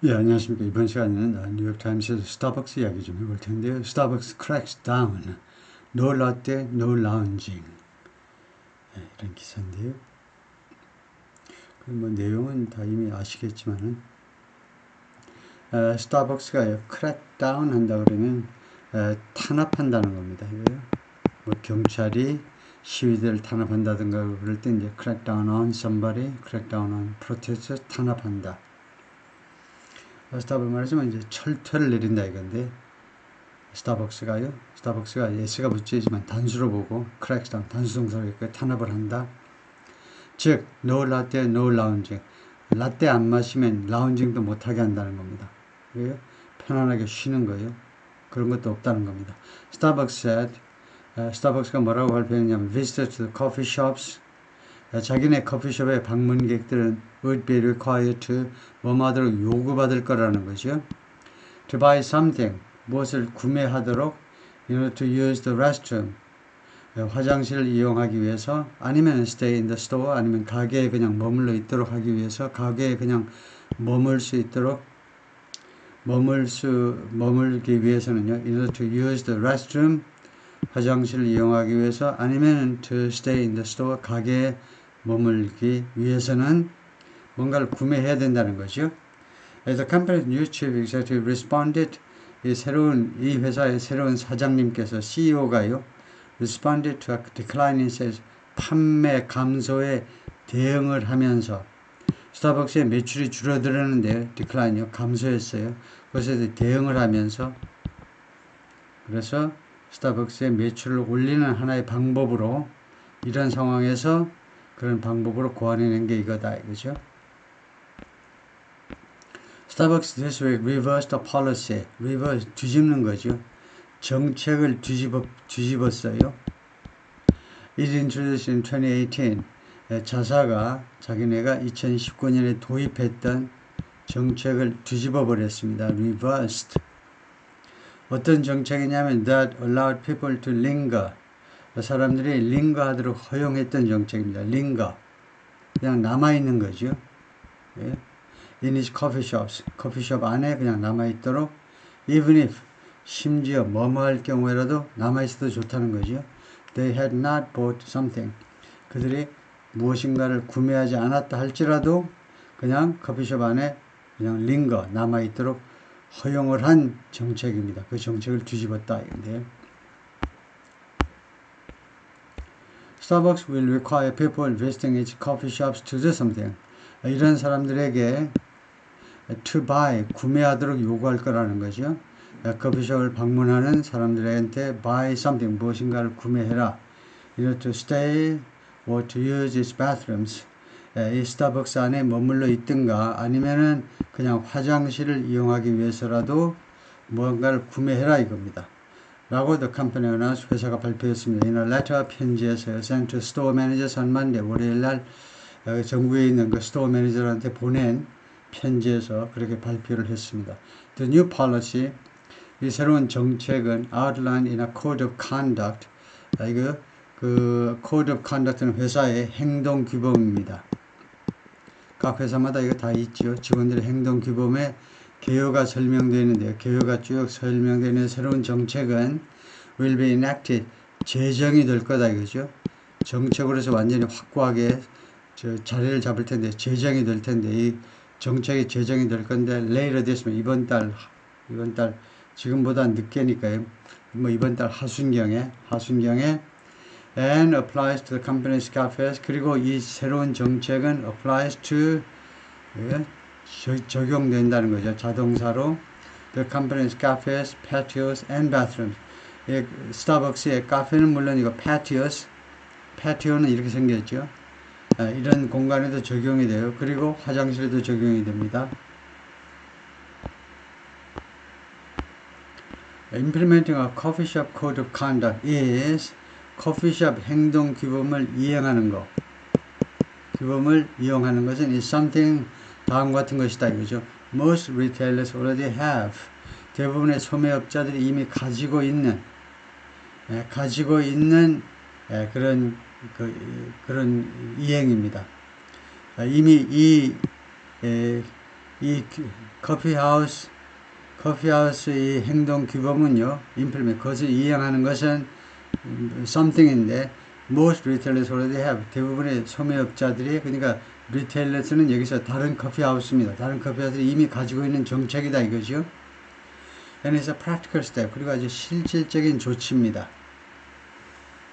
예, 안녕하십니까. 이번 시간에는 뉴욕타임스에서 스타벅스 이야기 좀 해볼 텐데요. 스타벅스 cracks down. No latte, no lounging. 예, 이런 기사인데요. 뭐 내용은 다 이미 아시겠지만은 스타벅스가 crack down 한다 그러면 탄압한다는 겁니다. 이거요. 뭐 경찰이 시위대를 탄압한다든가 그럴 때 이제 crack down on somebody, crack down on protesters 탄압한다. 스타벅스 말하자면 이제 철퇴를 내린다 이건데 스타벅스가 S가 붙이지만 단수로 보고 cracks down 단수동사로 이렇게 탄압을 한다. 즉 no latte, no lounging. 라떼 안 마시면 라운징도 못하게 한다는 겁니다. 그래요? 편안하게 쉬는 거예요. 그런 것도 없다는 겁니다. Starbucks said, 스타벅스가 뭐라고 발표했냐면 visitors to the coffee shops, 자기네 커피숍의 방문객들은 would be required to 뭐하도록 요구받을 거라는 거죠. To buy something, 무엇을 구매하도록 in order to use the restroom, 화장실을 이용하기 위해서, 아니면 stay in the store, 아니면 가게에 그냥 머물러 있도록 하기 위해서, 가게에 그냥 머물기 위해서는요, in order to use the restroom, 화장실을 이용하기 위해서, 아니면 to stay in the store, 가게에 머물기 위해서는 뭔가를 구매해야 된다는 거죠. The company's new chief executive responded, 이 회사의 새로운 사장님께서 CEO가요, responded to a decline in sales, 판매 감소에 대응을 하면서 스타벅스의 매출이 줄어들었는데 decline요, 감소했어요. 그것에 대응을 하면서 그래서 스타벅스의 매출을 올리는 하나의 방법으로 이런 상황에서 그런 방법으로 고안해낸 게 이거다 이거죠. Starbucks this week reversed a policy. reverse 뒤집는 거죠. 정책을 뒤집었어요. It introduced in 2018. 자사가 자기네가 2019년에 도입했던 정책을 뒤집어 버렸습니다. reversed. 어떤 정책이냐면 that allowed people to linger. 사람들이 링거하도록 허용했던 정책입니다. linger. 그냥 남아있는 거죠. 예. in his coffee shops, 커피숍 안에 그냥 남아있도록, even if, 심지어 뭐뭐할 경우에라도 남아있어도 좋다는 거죠. They had not bought something. 그들이 무엇인가를 구매하지 않았다 할지라도 그냥 커피숍 안에 그냥 링거 남아있도록 허용을 한 정책입니다. 그 정책을 뒤집었다 이건데요. Starbucks will require people visiting its coffee shops to do something. 이런 사람들에게 to buy, 구매하도록 요구할 거라는 거죠. 커피숍을 방문하는 사람들한테 buy something, 무엇인가를 구매해라. In order to stay or to use its bathrooms. 이 스타벅스 안에 머물러 있든가 아니면은 그냥 화장실을 이용하기 위해서라도 무언가를 구매해라 이겁니다. 라고 the company announced, 회사가 발표했습니다. In a letter, 편지에서요. Sent to store managers on Monday, 월요일날 전국에 있는 그 스토어 매니저한테 보낸 편지에서 그렇게 발표를 했습니다. The new policy, 이 새로운 정책은 outlined in a code of conduct. 이거 그 code of conduct는 회사의 행동 규범입니다. 각 회사마다 이거 다 있죠. 직원들의 행동 규범에 개요가 설명되어 있는데요. 개요가 쭉 설명되어 있는 새로운 정책은 will be enacted, 제정이 될 거다 이거죠. 정책으로서 완전히 확고하게 자리를 잡을 텐데, 제정이 될 텐데, 이 정책이 제정이 될 건데, later 됐으면 이번 달, 지금보다 늦게니까요. 뭐 이번 달 하순경에, and applies to the company's cafes. 그리고 이 새로운 정책은 applies to, 적용된다는 거죠. 자동사로 the company's cafes, patios, and bathrooms. 스타벅스의 카페는 물론이고 patio는 이렇게 생겼죠. 이런 공간에도 적용이 돼요. 그리고 화장실에도 적용이 됩니다. Implementing a coffee shop code of conduct is 커피숍 행동 규범을 이행하는 것. 규범을 이용하는 것은 is something 다음과 같은 것이다 이거죠. Most retailers already have. 대부분의 소매업자들이 이미 가지고 있는 그런 이행입니다. 이미 이 이 커피하우스의 행동 규범은요, implement, 그것을 이행하는 것은 something인데, most retailers already have. 대부분의 소매업자들이, 그러니까 리테일러스는 여기서 다른 커피하우스입니다. 다른 커피하우스들이 이미 가지고 있는 정책이다 이거죠. And it's a practical step. 그리고 아주 실질적인 조치입니다.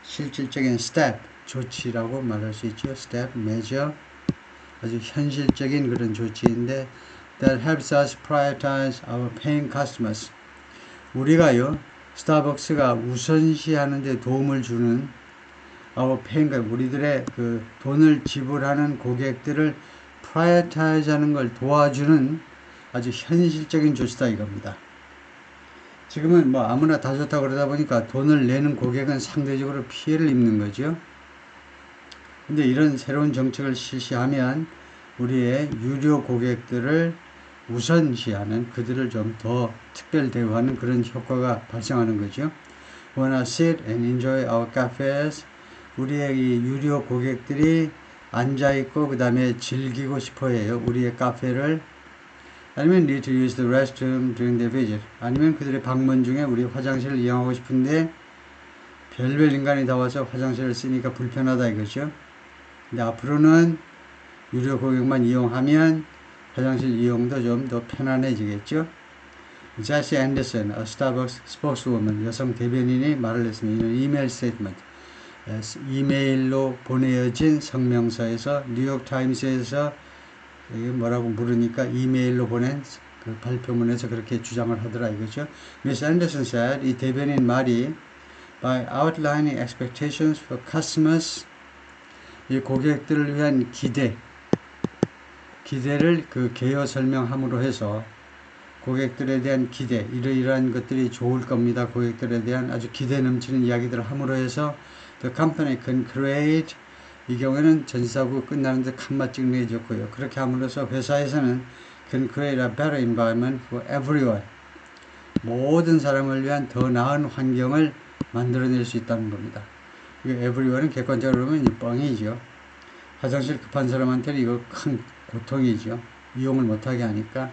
실질적인 step, 조치라고 말할 수 있죠. step, measure. 아주 현실적인 그런 조치인데, that helps us prioritize our paying customers. 우리가요, 스타벅스가 우선시하는 데 도움을 주는 our paying, 우리들의 그 돈을 지불하는 고객들을 prioritize 하는 걸 도와주는 아주 현실적인 조치다 이겁니다. 지금은 뭐 아무나 다 좋다고 그러다 보니까 돈을 내는 고객은 상대적으로 피해를 입는 거죠. 근데 이런 새로운 정책을 실시하면 우리의 유료 고객들을 우선시하는, 그들을 좀 더 특별 대우하는 그런 효과가 발생하는 거죠. Wanna sit and enjoy our cafes. 우리의 이 유료 고객들이 앉아있고 그 다음에 즐기고 싶어해요. 우리의 카페를. 아니면 need to use the restroom during their visit. 아니면 그들의 방문 중에 우리 화장실을 이용하고 싶은데 별별 인간이 다 와서 화장실을 쓰니까 불편하다 이거죠. 근데 앞으로는 유료 고객만 이용하면 화장실 이용도 좀 더 편안해지겠죠. 제시 앤더슨, a Starbucks spokeswoman, 여성 대변인이 말을 했습니다. 이는 이메일 스테이트먼트, 이메일로 보내어진 성명서에서 뉴욕타임스에서 뭐라고 물으니까 이메일로 보낸 그 발표문에서 그렇게 주장을 하더라 이거죠. Miss Anderson said, 이 대변인 말이 by outlining expectations for customers, 이 고객들을 위한 기대를 그 개요 설명함으로 해서 고객들에 대한 기대, 이러이러한 것들이 좋을 겁니다. 고객들에 대한 아주 기대 넘치는 이야기들을 함으로 해서 the company can create, 이 경우에는 전시사고 끝나는데 칸마 찍내줬고요. 그렇게 함으로써 회사에서는 can create a better environment for everyone, 모든 사람을 위한 더 나은 환경을 만들어낼 수 있다는 겁니다. everyone은 객관적으로 보면 뻥이죠. 화장실 급한 사람한테는 이거 큰 고통이죠. 이용을 못하게 하니까.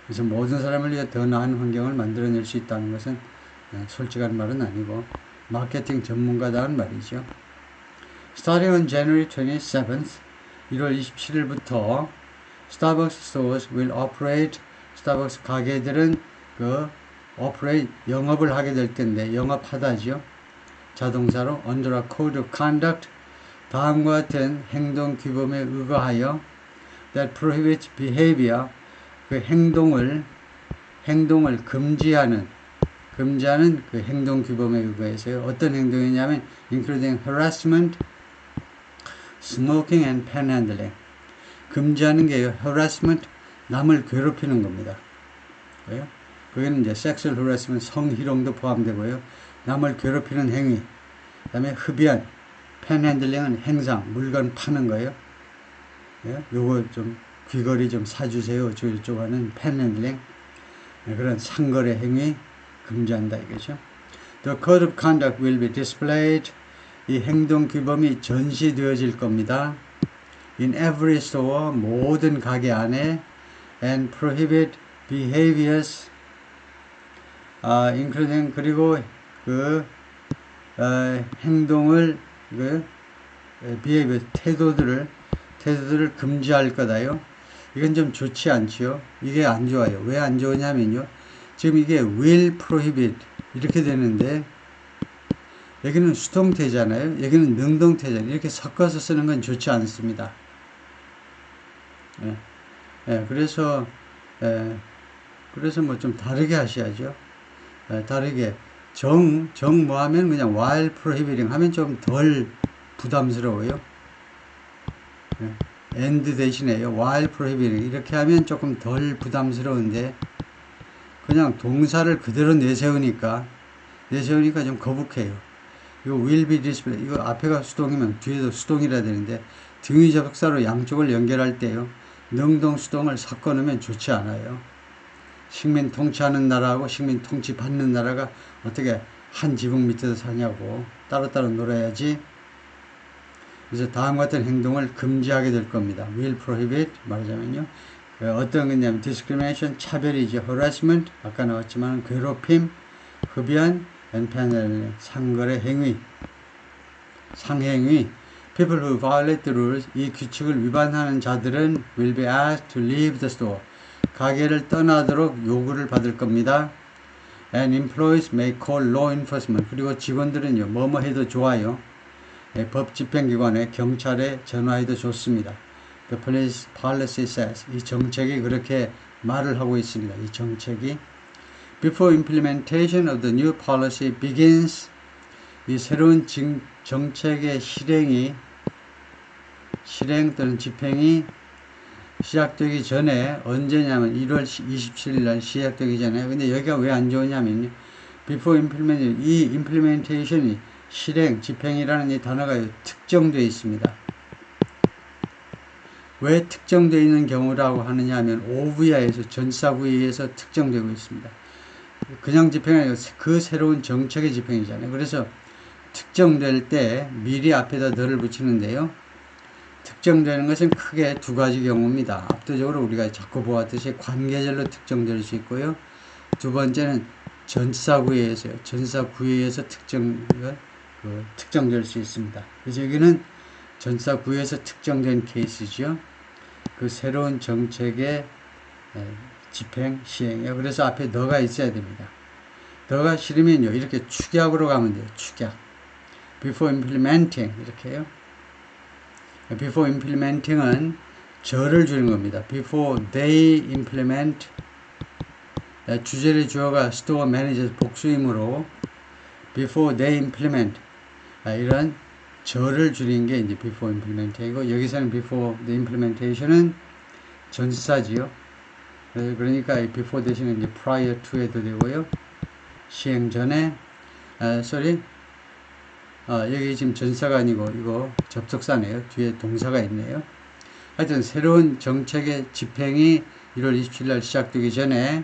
그래서 모든 사람을 위해 더 나은 환경을 만들어낼 수 있다는 것은 솔직한 말은 아니고 마케팅 전문가다는 말이죠. Starting on January 27th, 1월 27일부터 Starbucks stores will operate, 스타벅스 가게들은 영업을 하게 될 텐데, 영업하다죠. 자동사로 under a code of conduct, 다음과 같은 행동 규범에 의거하여 that prohibits behavior, 그 행동을 금지하는 그 행동 규범에 의거해서요. 어떤 행동이냐면 including harassment, smoking and panhandling. 금지하는 게 harassment, 남을 괴롭히는 겁니다. 거기는 이제 sexual harassment, 성희롱도 포함되고요. 남을 괴롭히는 행위. 그다음에 흡연, panhandling은 행상, 물건 파는 거예요. 요거 좀 귀걸이 좀 사주세요. 저쪽 하는 panhandling, 그런 상거래 행위 금지한다 이거죠. The code of conduct will be displayed. 이 행동 규범이 전시되어질 겁니다. In every store, 모든 가게 안에, and prohibit behaviors, including, 그리고 행동을 behavior, 태도들을 금지할 거다요. 이건 좀 좋지 않지요. 이게 안 좋아요. 왜 안 좋으냐면요. 지금 이게 will prohibit 이렇게 되는데 여기는 수동태잖아요. 여기는 능동태잖아요. 이렇게 섞어서 쓰는 건 좋지 않습니다. 그래서 뭐 좀 다르게 하셔야죠. 다르게 뭐 하면 그냥 while prohibiting 하면 좀 덜 부담스러워요. and 대신에요. while prohibiting 이렇게 하면 조금 덜 부담스러운데 그냥 동사를 그대로 내세우니까 좀 거북해요. 이거 will be displayed, 이거 앞에가 수동이면 뒤에도 수동이라 되는데 등위 접속사로 양쪽을 연결할 때요. 능동 수동을 섞어 놓으면 좋지 않아요. 식민 통치하는 나라하고 식민 통치 받는 나라가 어떻게 한 지붕 밑에서 사냐고. 따로따로 놀아야지. 그래서 다음과 같은 행동을 금지하게 될 겁니다. will prohibit 말하자면요. 어떤 거냐면 discrimination, 차별이죠. harassment, 아까 나왔지만 괴롭힘, 흡연, and penalty, 상거래 행위, 상행위. People who violate the rules, 이 규칙을 위반하는 자들은 will be asked to leave the store. 가게를 떠나도록 요구를 받을 겁니다. And employees may call law enforcement. 그리고 직원들은요, 뭐뭐 해도 좋아요. 법 집행기관에 경찰에 전화해도 좋습니다. The police policy says. 이 정책이 그렇게 말을 하고 있습니다. 이 정책이. Before implementation of the new policy begins. 이 새로운 정책의 실행 또는 집행이 시작되기 전에, 언제냐면 1월 27일 날 시작되기 전에. 근데 여기가 왜 안 좋으냐면 before implementation, 이 implementation이 실행, 집행이라는 이 단어가 특정되어 있습니다. 왜 특정되어 있는 경우라고 하느냐 하면 오브야에서, 전사구에 의해서 특정되고 있습니다. 그냥 집행이 아니고 그 새로운 정책의 집행이잖아요. 그래서 특정될 때 미리 앞에다 덜을 붙이는데요. 특정되는 것은 크게 두 가지 경우입니다. 압도적으로 우리가 자꾸 보았듯이 관계절로 특정될 수 있고요. 두 번째는 전사구에 의해서요. 전사구에 의해서 특정될 수 있습니다. 그래서 여기는 전사구에서 특정된 케이스죠. 그 새로운 정책의 집행, 시행이요. 그래서 앞에 너가 있어야 됩니다. 너가 싫으면요, 이렇게 축약으로 가면 돼요. 축약. Before implementing, 이렇게요. Before implementing은 저를 주는 겁니다. Before they implement, 주제의 주어가 store manager 복수이므로 before they implement, 이런 저를 줄인 게 이제 before implementing이고, 여기서는 before the implementation은 전사지요. 그러니까 before 대신에 이제 prior to에도 되고요. 시행 전에, 여기 지금 전사가 아니고 이거 접속사네요. 뒤에 동사가 있네요. 하여튼 새로운 정책의 집행이 1월 27일 날 시작되기 전에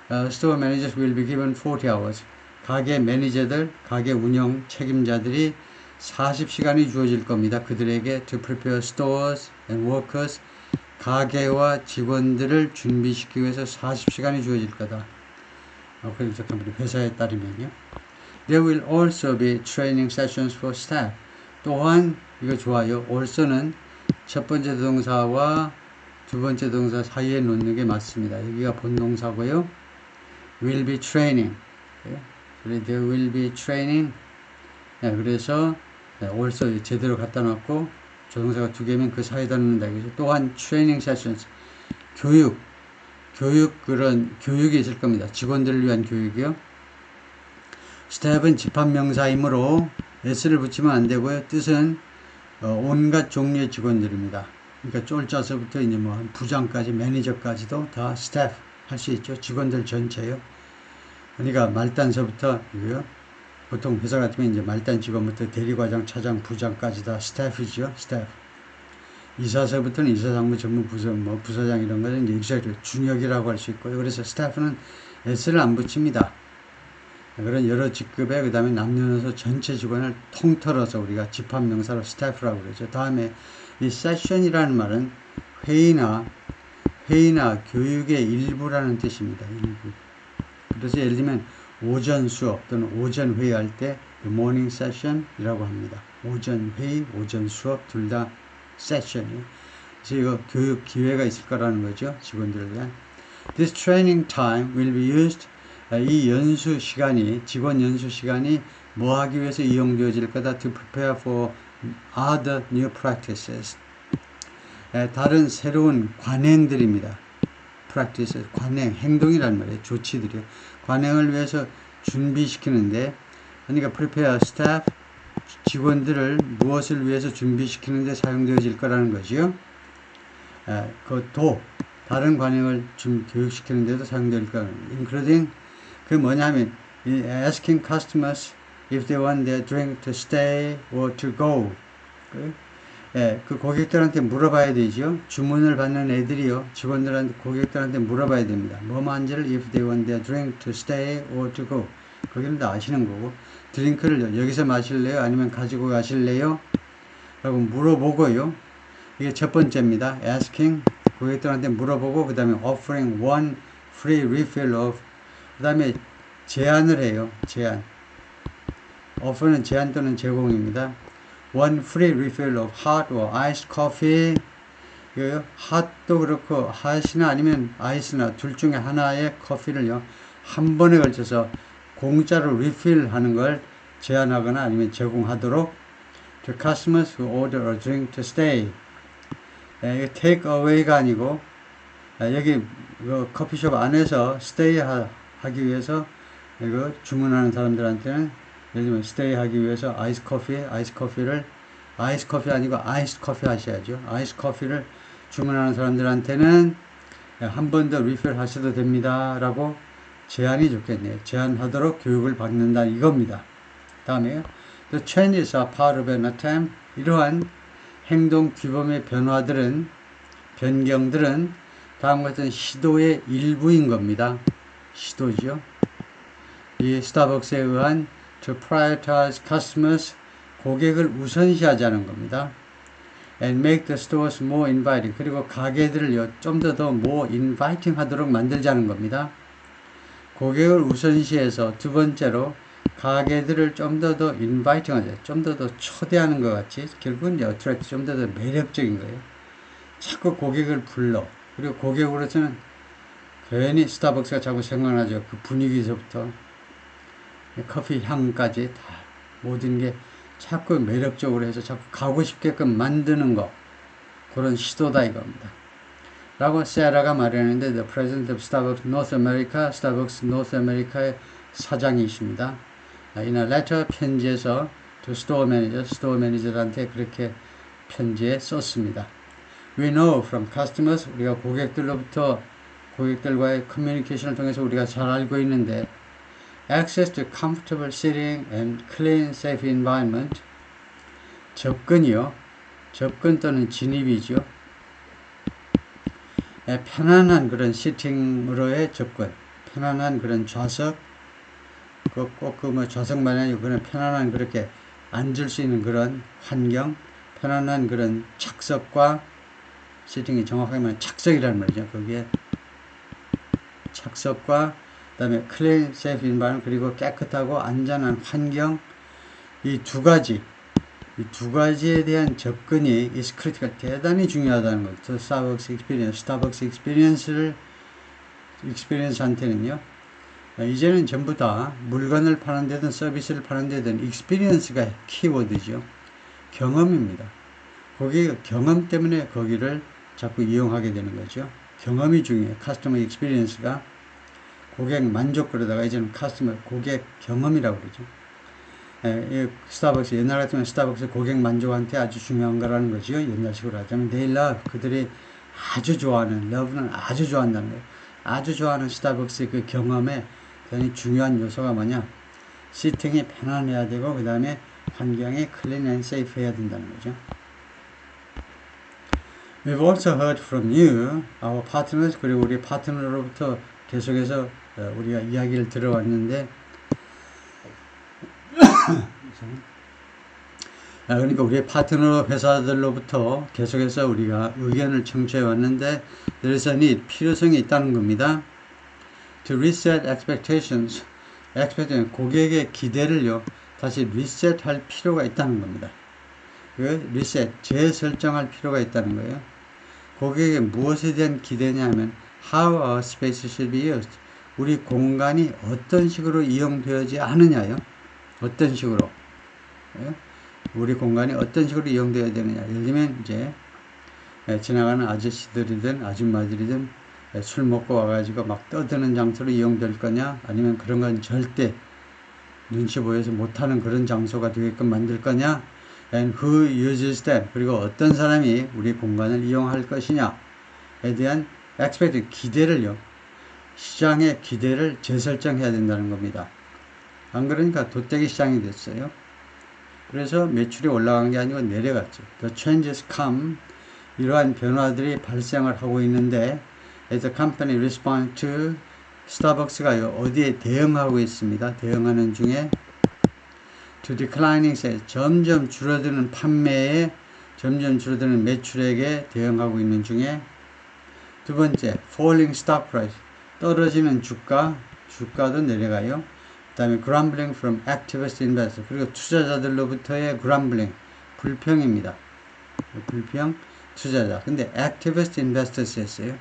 store managers will be given 40 hours. 가게 매니저들, 가게 운영 책임자들이 40시간이 주어질 겁니다. 그들에게 to prepare stores and workers, 가게와 직원들을 준비시키기 위해서 40시간이 주어질 거다. 그래서 회사에 따르면요. There will also be training sessions for staff. 또한 이거 좋아요. also는 첫 번째 동사와 두 번째 동사 사이에 놓는 게 맞습니다. 여기가 본동사고요. will be training. There will be training. 그래서 also 제대로 갖다 놨고 조동사가 두 개면 그 사이에다 넣는다. 그래서 또한 training sessions. 그런 교육이 있을 겁니다. 직원들을 위한 교육이요. staff은 집합명사이므로 s를 붙이면 안 되고요. 뜻은 온갖 종류의 직원들입니다. 그러니까 쫄자서부터 이제 뭐 부장까지 매니저까지도 다 staff 할 수 있죠. 직원들 전체요. 그러니까 말단서부터 보통 회사 같으면 이제 말단 직원부터 대리과장, 차장, 부장까지 다 staff이죠. staff. 이사서부터는 이사장무 전문 부서, 뭐 부서장 이런 거는 이제 executive, 중역이라고 할 수 있고요. 그래서 staff는 s를 안 붙입니다. 그런 여러 직급에 그 다음에 남녀노소 전체 직원을 통틀어서 우리가 집합명사로 staff라고 그러죠. 다음에 이 session이라는 말은 회의나 교육의 일부라는 뜻입니다. 일부. 그래서 예를 들면 오전 수업 또는 오전 회의할 때 morning session이라고 합니다. 오전 회의, 오전 수업 둘 다 session이에요. 그래서 이거 교육 기회가 있을 거라는 거죠. 직원들을 위한. This training time will be used. 이 연수 시간이, 직원 연수 시간이 뭐 하기 위해서 이용되어질 거다. To prepare for other new practices. 다른 새로운 관행들입니다. practices, 관행, 행동이란 말이에요. 조치들이요. 관행을 위해서 준비시키는데, 그러니까 prepare staff, 직원들을 무엇을 위해서 준비시키는데 사용되어질 거라는 거지요. 다른 관행을 교육시키는 데도 사용될 거라는 거예요. including 그 뭐냐면 asking customers if they want their drink to stay or to go. 그 고객들한테 물어봐야 되죠. 주문을 받는 애들이요. 직원들한테, 고객들한테 물어봐야 됩니다. 뭐만지를 if they want their drink to stay or to go. 거기는 다 아시는 거고. 드링크를 여기서 마실래요? 아니면 가지고 가실래요? 라고 물어보고요. 이게 첫 번째입니다. asking 고객들한테 물어보고 그 다음에 offering one free refill of 그 다음에 제안을 해요. 제안. offer는 제안 또는 제공입니다. one free refill of hot or iced coffee hot도 그렇고 hot이나 아니면 ice나 둘 중에 하나의 커피를요 한 번에 걸쳐서 공짜로 refill 하는 걸 제안하거나 아니면 제공하도록 to customers who order a drink to stay. 이게 take away가 아니고 여기 커피숍 안에서 stay 하기 위해서 이거 주문하는 사람들한테는 예를 들면 stay 하기 위해서 아이스 커피를 아이스 커피 아니고 아이스 커피 하셔야죠. 아이스 커피를 주문하는 사람들한테는 한 번 더 리필 하셔도 됩니다 라고 제안이 좋겠네요. 제안하도록 교육을 받는다 이겁니다. 다음에 The changes are part of an attempt. 이러한 행동 규범의 변경들은 다음과 같은 시도의 일부인 겁니다. 시도죠. 이 스타벅스에 의한 to prioritize customers 고객을 우선시하자는 겁니다. And make the stores more inviting. 그리고 가게들을 좀 더 more inviting 하도록 만들자는 겁니다. 고객을 우선시해서 두 번째로 가게들을 좀 더 inviting 하자. 좀 더 초대하는 것 같이 결국은 attract 좀 더 매력적인 거예요. 자꾸 고객을 불러. 그리고 고객으로서는 괜히 스타벅스가 자꾸 생각나죠. 그 분위기에서부터 커피 향까지 다 모든 게 자꾸 매력적으로 해서 자꾸 가고 싶게끔 만드는 거 그런 시도다 이겁니다. 라고 세라가 말했는데 The President of Starbucks North America, 스타벅스 North America의 사장이십니다. In a letter 편지에서 to store manager, 스토어 매니저한테 그렇게 편지에 썼습니다. We know from customers, 우리가 고객들과의 커뮤니케이션을 통해서 우리가 잘 알고 있는데 access to comfortable sitting and clean, safe environment 접근 또는 진입이죠. 편안한 그런 시팅으로의 접근, 편안한 그런 좌석, 꼭 좌석만이 아니고 그런 편안한 그렇게 앉을 수 있는 그런 환경, 편안한 그런 착석과 시팅이 정확하게 말하면 착석이라는 말이죠. 거기에 착석과 그다음에 clean, safe environment 그리고 깨끗하고 안전한 환경 이 두 가지에 대한 접근이 is critical 대단히 중요하다는 거죠. 스타벅스 익스피리언스한테는요. 이제는 전부 다 물건을 파는 데든 서비스를 파는 데든 익스피리언스가 키워드죠. 경험입니다. 고객의 경험 때문에 거기를 자꾸 이용하게 되는 거죠. 경험이 중요해요. 커스터머 익스피리언스가 고객 만족 그러다가 이제는 고객 경험이라고 그러죠. 스타벅스 옛날 같으면 스타벅스 고객 만족한테 아주 중요한 거라는 거죠. 옛날식으로 하자면 they love 그들이 아주 좋아하는 love는 아주 좋아한다는 거예요. 아주 좋아하는 스타벅스의 그 경험에 굉장히 중요한 요소가 뭐냐? 시팅이 편안해야 되고 그 다음에 환경이 clean and safe 해야 된다는 거죠. We've also heard from you, our partners 그리고 우리 파트너로부터 계속해서 우리가 이야기를 들어왔는데 그러니까 우리 파트너 회사들로부터 계속해서 우리가 의견을 청취해 왔는데 there is a need, 필요성이 있다는 겁니다. To reset expectations, 고객의 기대를요 다시 리셋할 필요가 있다는 겁니다. 리셋, 재설정할 필요가 있다는 거예요. 고객의 무엇에 대한 기대냐면 how our space should be used. 우리 공간이 어떤 식으로 이용되어지 하느냐요. 어떤 식으로. 우리 공간이 어떤 식으로 이용되어야 되느냐. 예를 들면 이제 지나가는 아저씨들이든 아줌마들이든 술 먹고 와가지고 막 떠드는 장소로 이용될 거냐 아니면 그런 건 절대 눈치 보여서 못하는 그런 장소가 되게끔 만들 거냐 and who uses them 그리고 어떤 사람이 우리 공간을 이용할 것이냐에 대한 expected 기대를요 시장의 기대를 재설정해야 된다는 겁니다. 안 그러니까 도떼기 시장이 됐어요. 그래서 매출이 올라간 게 아니고 내려갔죠. The changes come 이러한 변화들이 발생을 하고 있는데 as the company respond to 스타벅스가 어디에 대응하고 있습니다. 대응하는 중에 to declining sales 점점 줄어드는 판매에 점점 줄어드는 매출액에 대응하고 있는 중에 두 번째, falling stock price. 떨어지는 주가도 내려가요. 그 다음에 grumbling from activist investors. 그리고 투자자들로부터의 grumbling, 불평입니다. 불평, 투자자. 근데 activist investors 했어요.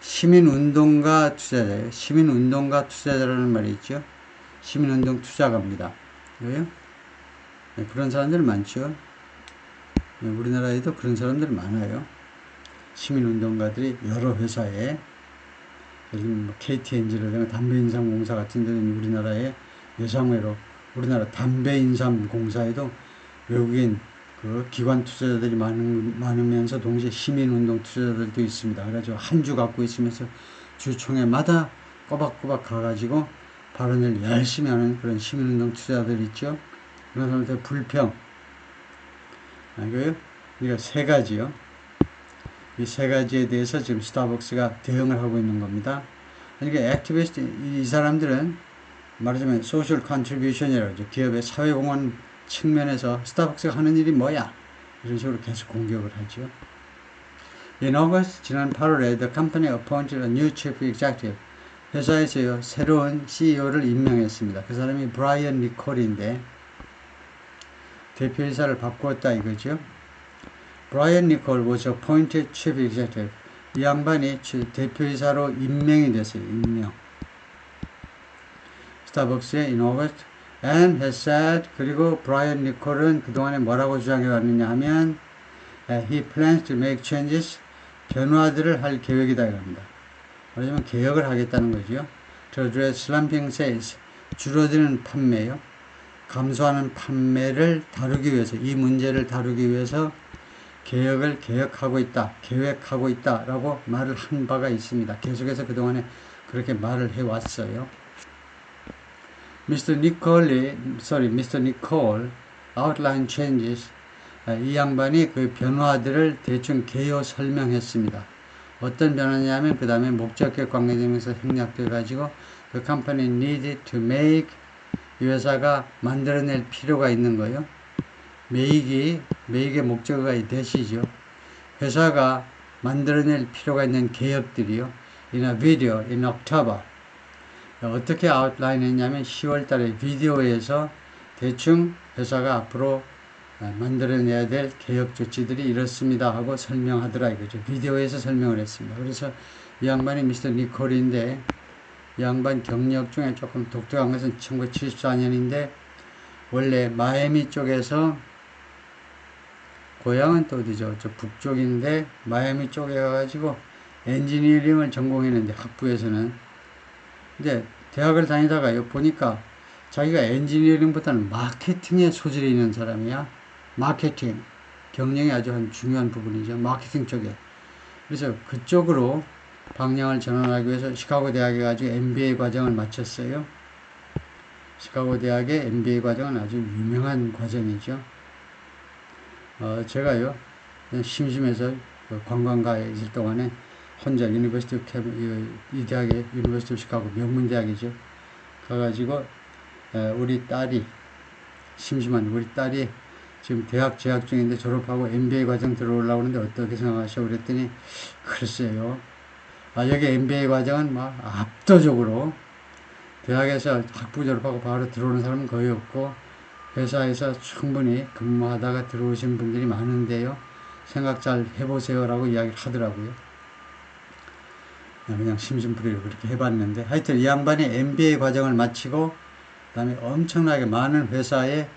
시민운동가 투자자예요. 시민운동가 투자자라는 말이 있죠. 시민운동 투자가입니다. 왜요? 네, 그런 사람들 많죠. 네, 우리나라에도 그런 사람들 많아요. 시민운동가들이 여러 회사에, 요즘 뭐 KTNG라든가 담배인삼공사 같은 데는 우리나라에 예상외로 우리나라 담배인삼공사에도 외국인 그 기관 투자자들이 많으면서 동시에 시민운동 투자자들도 있습니다. 그래가지고 한 주 갖고 있으면서 주총회마다 꼬박꼬박 가가지고 발언을 열심히 하는 그런 시민운동 투자자들 있죠. 그런 사람들 불평. 알고요? 그러니까 세 가지요. 이 세 가지에 대해서 지금 스타벅스가 대응을 하고 있는 겁니다. 그러니까 액티비스트, 이 사람들은 말하자면 소셜 컨트리뷰션이라고 하죠. 기업의 사회공헌 측면에서 스타벅스가 하는 일이 뭐야? 이런 식으로 계속 공격을 하죠. In August, 지난 8월에 the company appointed a new chief executive. 회사에서요, 새로운 CEO를 임명했습니다. 그 사람이 브라이언 니콜인데, 대표이사를 바꾸었다 이거죠. 브라이언 니콜 was appointed chief executive. 이 양반이 대표이사로 임명이 됐어요. 임명. 스타벅스의 in August and has said, 그리고 브라이언 니콜은 그동안에 뭐라고 주장해 왔느냐 하면 he plans to make changes, 변화들을 할 계획이다 이겁니다. 말하자면 개혁을 하겠다는 거죠. To address slumping sales, 줄어드는 판매요. 감소하는 판매를 다루기 위해서, 이 문제를 다루기 위해서 계획하고 있다 라고 말을 한 바가 있습니다. 계속해서 그동안에 그렇게 말을 해왔어요. Mr. Nicole outline changes. 이 양반이 그 변화들을 대충 개요 설명했습니다. 어떤 변화냐면 그 다음에 목적격 관계되면서 생략돼 가지고 그 company needed to make, 이 회사가 만들어낼 필요가 있는 거예요. make의 목적어가 대시죠. 회사가 만들어낼 필요가 있는 개혁들이요. In a video in October. 어떻게 아웃라인 했냐면 10월 달에 비디오에서 대충 회사가 앞으로 만들어내야 될 개혁 조치들이 이렇습니다 하고 설명하더라 이거죠. 비디오에서 설명을 했습니다. 그래서 이 양반이 미스터 니콜인데, 이 양반 경력 중에 조금 독특한 것은 1974년인데 원래 마이애미 쪽에서, 고향은 또 어디죠? 저 북쪽인데 마이애미 쪽에 가가지고 엔지니어링을 전공했는데 학부에서는, 근데 대학을 다니다가요 보니까 자기가 엔지니어링보다는 마케팅에 소질이 있는 사람이야. 마케팅, 경영이 아주 한 중요한 부분이죠. 마케팅 쪽에. 그래서 그쪽으로 방향을 전환하기 위해서 시카고 대학에 가지고 MBA 과정을 마쳤어요. 시카고 대학의 MBA 과정은 아주 유명한 과정이죠. 제가요 심심해서 관광가에 있을 동안에 혼자 유니버시티 이 대학에 유니버시티 시카고 명문 대학이죠. 가가지고 우리 딸이, 심심한 우리 딸이 지금 대학 재학 중인데 졸업하고 MBA 과정 들어오려고 하는데 어떻게 생각하시오? 그랬더니 글쎄요. 여기 MBA 과정은 막 압도적으로 대학에서 학부 졸업하고 바로 들어오는 사람은 거의 없고 회사에서 충분히 근무하다가 들어오신 분들이 많은데요. 생각 잘 해보세요 라고 이야기를 하더라고요. 그냥 심심풀이로 그렇게 해봤는데, 하여튼 이 양반이 MBA 과정을 마치고 그 다음에 엄청나게 많은 회사의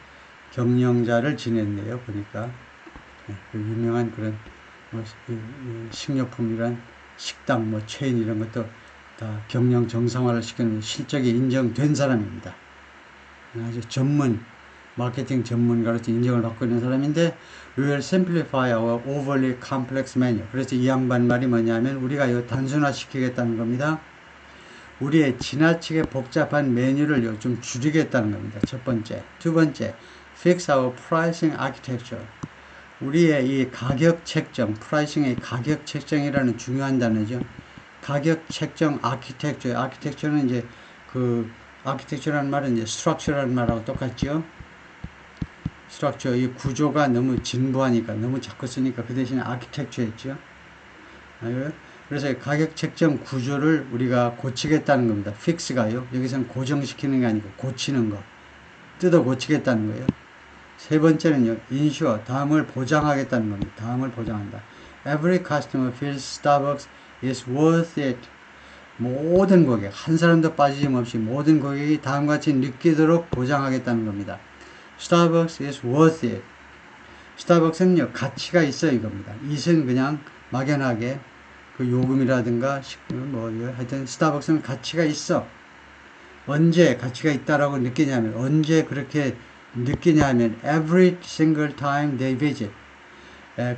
경영자를 지냈네요. 보니까 그 유명한 그런 식료품이란 식당, 체인 이런 것도 다 경영 정상화를 시키는 실적이 인정된 사람입니다. 아주 마케팅 전문가로서 인정을 받고 있는 사람인데, We will simplify our overly complex menu. 그래서 이 양반 말이 뭐냐면 우리가 이거 단순화시키겠다는 겁니다. 우리의 지나치게 복잡한 메뉴를 좀 줄이겠다는 겁니다. 첫 번째. 두 번째, fix our pricing architecture. 우리의 이 가격 책정, 프라이싱의 가격 책정이라는 중요한 단어죠. 가격 책정 아키텍처. 아키텍처는 이제 아키텍처라는 말은 이제 structure라는 말하고 똑같죠. structure, 이 구조가 너무 진부하니까, 너무 자꾸 쓰니까 그 대신에 아키텍처 했죠. 그래서 가격 책정 구조를 우리가 고치겠다는 겁니다. 픽스가요. 여기서는 고정시키는 게 아니고 고치는 거. 뜯어 고치겠다는 거예요. 세 번째는요. insure. 다음을 보장하겠다는 겁니다. 다음을 보장한다. Every customer feels Starbucks is worth it. 모든 고객, 한 사람도 빠짐없이 모든 고객이 다음과 같이 느끼도록 보장하겠다는 겁니다. Starbucks is worth it. 스타벅스는요, 가치가 있어 이겁니다. it은 그냥 막연하게 그 요금이라든가 뭐 하여튼 스타벅스는 가치가 있어. 언제 가치가 있다라고 느끼냐면 언제 그렇게 느끼냐 하면 every single time they visit.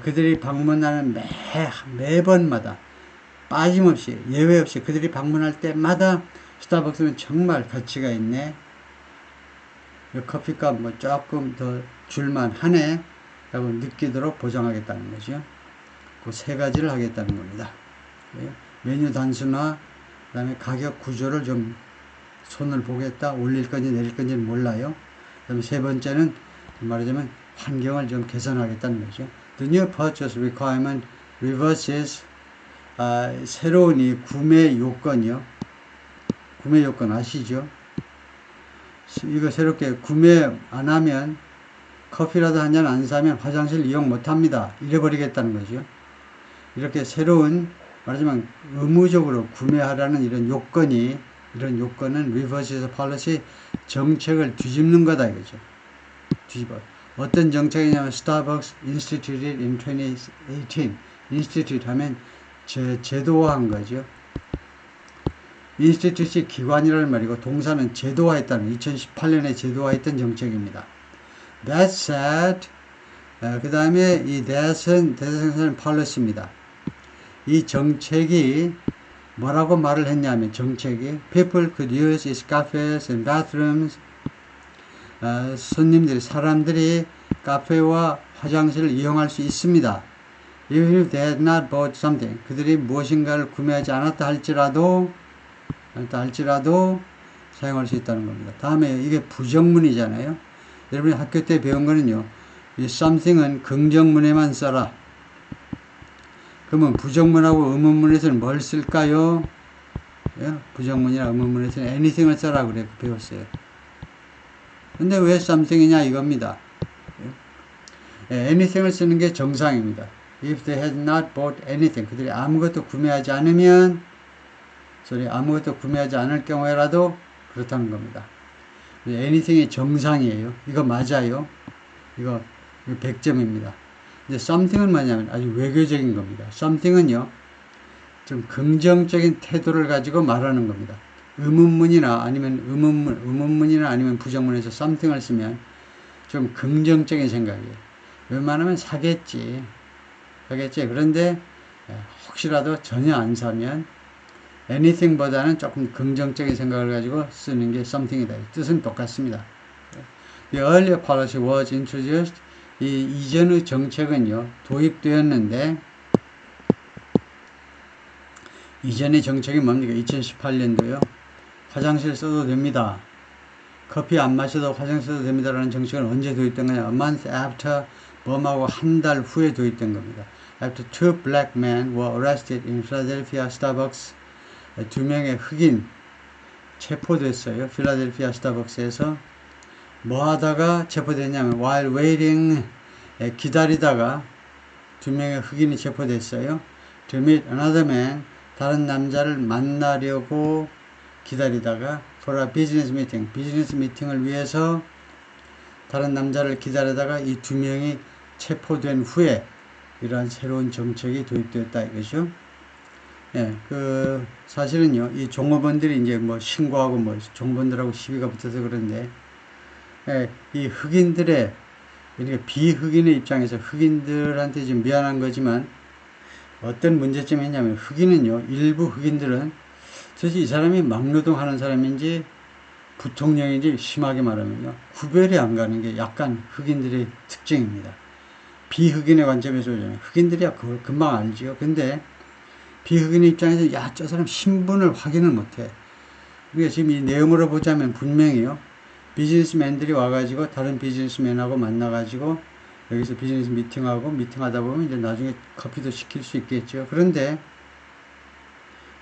그들이 방문하는 매번마다 빠짐없이 예외 없이 그들이 방문할 때마다 스타벅스는 정말 가치가 있네. 커피값 뭐 조금 더 줄만 하네 라고 느끼도록 보장하겠다는 거죠. 그 세 가지를 하겠다는 겁니다. 메뉴 단순화, 그 다음에 가격 구조를 좀 손을 보겠다, 올릴 건지 내릴 건지는 몰라요. 그 다음에 세 번째는 말하자면 환경을 좀 개선하겠다는 거죠. The new purchase requirement reverses 새로운 이 구매 요건이요. 구매 요건 아시죠? 이거 새롭게 구매 안 하면 커피라도 한 잔 안 사면 화장실 이용 못 합니다. 이래버리겠다는 거죠. 이렇게 새로운 말하자면 의무적으로 구매하라는 이런 요건은 reverse policy 정책을 뒤집는 거다 이거죠. 뒤집어. 어떤 정책이냐면 Starbucks instituted in 2018. institute 하면 제도화한 거죠. institute이 기관이라는 말이고 동사는 제도화했다는 2018년에 제도화했던 정책입니다. That said, 그 다음에 이 that은 대대명사는 policy입니다. 이 정책이 뭐라고 말을 했냐면 정책이 people could use its cafes and bathrooms 사람들이 카페와 화장실을 이용할 수 있습니다. If they had not bought something 그들이 무엇인가를 구매하지 않았다 할지라도 사용할 수 있다는 겁니다. 다음에 이게 부정문이잖아요. 여러분이 학교 때 배운 거는요. 이 something은 긍정문에만 써라. 그러면 부정문하고 의문문에서는 뭘 쓸까요? 예? 부정문이나 의문문에서는 anything을 써라 그래 배웠어요. 근데 왜 something이냐 이겁니다. 예? anything을 쓰는 게 정상입니다. If they had not bought anything 그들이 아무것도 구매하지 않으면 아무것도 구매하지 않을 경우에라도 그렇다는 겁니다. anything이 정상이에요. 이거 맞아요. 이거 100점입니다. 이제 something은 뭐냐면 아주 외교적인 겁니다. something은요, 좀 긍정적인 태도를 가지고 말하는 겁니다. 의문문이나 아니면 의문문이나 아니면 부정문에서 something을 쓰면 좀 긍정적인 생각이에요. 웬만하면 사겠지. 그런데 혹시라도 전혀 안 사면 anything보다는 조금 긍정적인 생각을 가지고 쓰는 게 something이다. 뜻은 똑같습니다. The earlier policy was introduced. 이 이전의 정책은요, 도입되었는데, 이전의 정책이 뭡니까? 2018년도요. 화장실 써도 됩니다. 커피 안 마셔도 화장실 써도 됩니다라는 정책은 언제 도입된 거냐? A month after, 범하고 한 달 후에 도입된 겁니다. After two black men were arrested in Philadelphia Starbucks. 두 명의 흑인 체포됐어요. 필라델피아 스타벅스에서. 뭐 하다가 체포됐냐면 while waiting 기다리다가 두 명의 흑인이 체포됐어요. To meet another man 다른 남자를 만나려고 기다리다가 for a business meeting 비즈니스 미팅을 위해서 다른 남자를 기다리다가 이 두 명이 체포된 후에 이러한 새로운 정책이 도입되었다 이거죠. 예, 사실은요, 이 종업원들이 이제 뭐 신고하고 뭐 종업원들하고 시비가 붙어서 그런데, 예, 이 흑인들의, 그러니까 비흑인의 입장에서 흑인들한테 좀 미안한 거지만, 어떤 문제점이 있냐면, 흑인은요, 일부 흑인들은 사실 이 사람이 막노동 하는 사람인지, 부통령인지 심하게 말하면요, 구별이 안 가는 게 약간 흑인들의 특징입니다. 비흑인의 관점에서 보자면, 흑인들이야 그걸 금방 알지요. 근데, 비흑인의 입장에서 야, 저 사람 신분을 확인을 못해. 그러니까 지금 이 내용으로 보자면 분명히요. 비즈니스맨들이 와가지고 다른 비즈니스맨하고 만나가지고 여기서 비즈니스 미팅하다 보면 이제 나중에 커피도 시킬 수 있겠죠. 그런데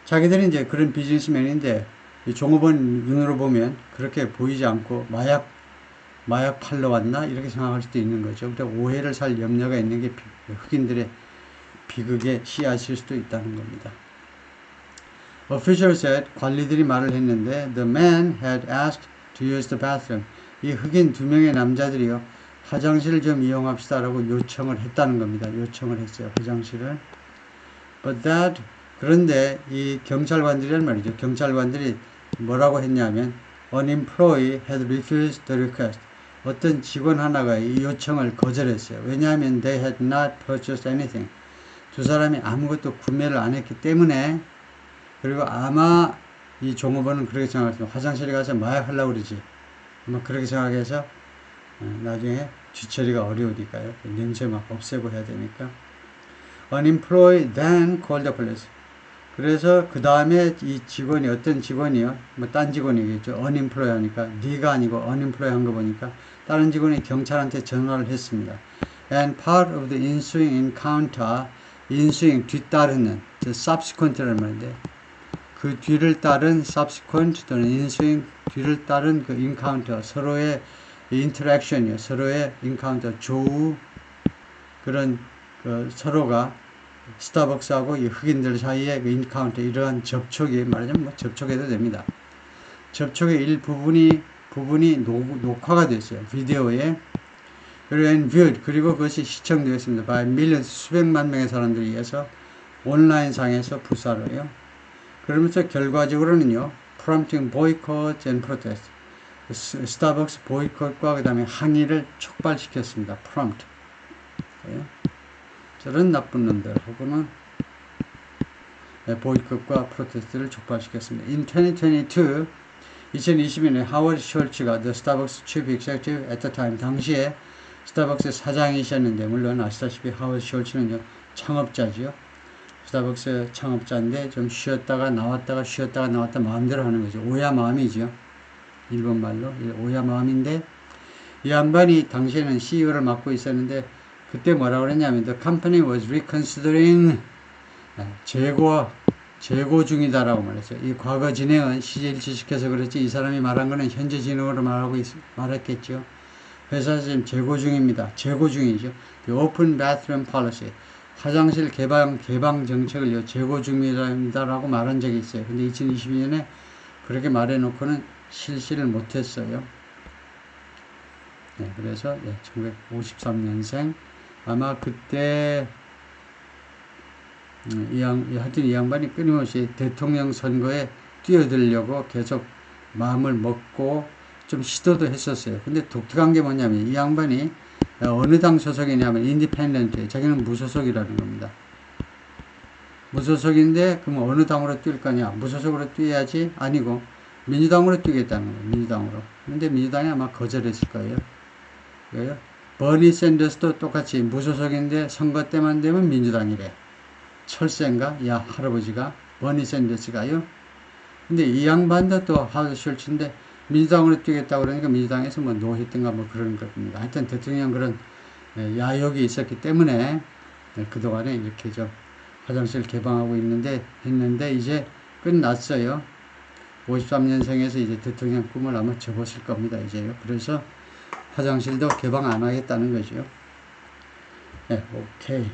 자기들이 이제 그런 비즈니스맨인데 이 종업원 눈으로 보면 그렇게 보이지 않고 마약 팔러 왔나 이렇게 생각할 수도 있는 거죠. 근데 오해를 살 염려가 있는 게 흑인들의 비극의 씨앗일 수도 있다는 겁니다. Official said, 관리들이 말을 했는데 the man had asked to use the bathroom. 이 흑인 두 명의 남자들이요 화장실을 좀 이용합시다라고 요청을 했다는 겁니다. 요청을 했어요. 화장실을. But that 그런데 이 경찰관들이란 말이죠. 경찰관들이 뭐라고 했냐면 an employee had refused the request. 어떤 직원 하나가 이 요청을 거절했어요. 왜냐하면 they had not purchased anything. 두 사람이 아무것도 구매를 안 했기 때문에 그리고 아마 이 종업원은 그렇게 생각했습니다. 화장실에 가서 마약 하려고 그러지. 아마 그렇게 생각해서 나중에 뒤처리가 어려우니까요. 냄새 막 없애고 해야 되니까. An employee then called the police. 그래서 그 다음에 이 직원이 어떤 직원이요? 뭐 딴 직원이겠죠. unemployed 하니까 네가 아니고 unemployed 한 거 보니까 다른 직원이 경찰한테 전화를 했습니다. And part of the ensuing encounter, ensuing 뒤따르는 subsequent라는 말인데 그 뒤를 따른 subsequent 또는 ensuing 뒤를 따른 그 encounter 서로의 interaction이요. 서로의 encounter 조우 그런 그 서로가 스타벅스하고 이 흑인들 사이의 그 인카운터 이러한 접촉이 말하자면 뭐 접촉해도 됩니다. 접촉의 일부분이 녹화가 됐어요. 비디오에 and viewed 그리고 그것이 시청되었습니다. by millions 수백만 명의 사람들에 의해서 온라인 상에서 부사로요. 그러면서 결과적으로는요. prompting boycott and protest 스타벅스 보이콧과 그 다음에 항의를 촉발시켰습니다. prompt 저런 나쁜 놈들 혹은 보이콧과 프로테스트를 촉발시켰습니다. In 2022, 2020년에 하워드 숄츠가 The Starbucks Chief Executive at the time 당시에 스타벅스 사장이셨는데 물론 아시다시피 하워드 숄츠는요 창업자지요. 스타벅스 창업자인데 좀 쉬었다가 나왔다가 쉬었다가 나왔다 마음대로 하는 거죠. 오야 마음이죠. 일본 말로 오야 마음인데 이 양반이 당시에는 CEO를 맡고 있었는데 그때 뭐라고 그랬냐면 the company was reconsidering 재고 중이다라고 말했어요. 이 과거 진행은 시제일치시켜서 그렇지 이 사람이 말한 거는 현재 진행으로 말했겠죠. 회사 지금 재고 중입니다. 재고 중이죠. The open bathroom policy 화장실 개방 정책을 재고 중이다라고 말한 적이 있어요. 근데 2022년에 그렇게 말해놓고는 실시를 못했어요. 네, 그래서 1953년생 아마 그때 하여튼 이 양반이 끊임없이 대통령 선거에 뛰어들려고 계속 마음을 먹고 좀 시도도 했었어요. 근데 독특한 게 뭐냐면 이 양반이 어느 당 소속이냐면 인디펜던트 자기는 무소속이라는 겁니다. 무소속인데 그럼 어느 당으로 뛸 거냐 무소속으로 뛰어야지 아니고 민주당으로 뛰겠다는 거예요. 민주당으로. 근데 민주당이 아마 거절했을 거예요. 왜요? 버니 샌더스도 똑같이 무소속인데 선거 때만 되면 민주당이래. 철새인가? 야 할아버지가 버니 샌더스가요. 근데 이 양반도 또 하워드 숄츠인데 민주당으로 뛰겠다고 그러니까 민주당에서 뭐 노했던가 뭐 그런 겁니다. 하여튼 대통령 그런 야욕이 있었기 때문에 그동안에 이렇게 좀 화장실 개방하고 했는데 이제 끝났어요. 53년생에서 이제 대통령 꿈을 아마 접었을 겁니다. 이제요. 그래서 화장실도 개방 안 하겠다는 거죠. 네, 오케이.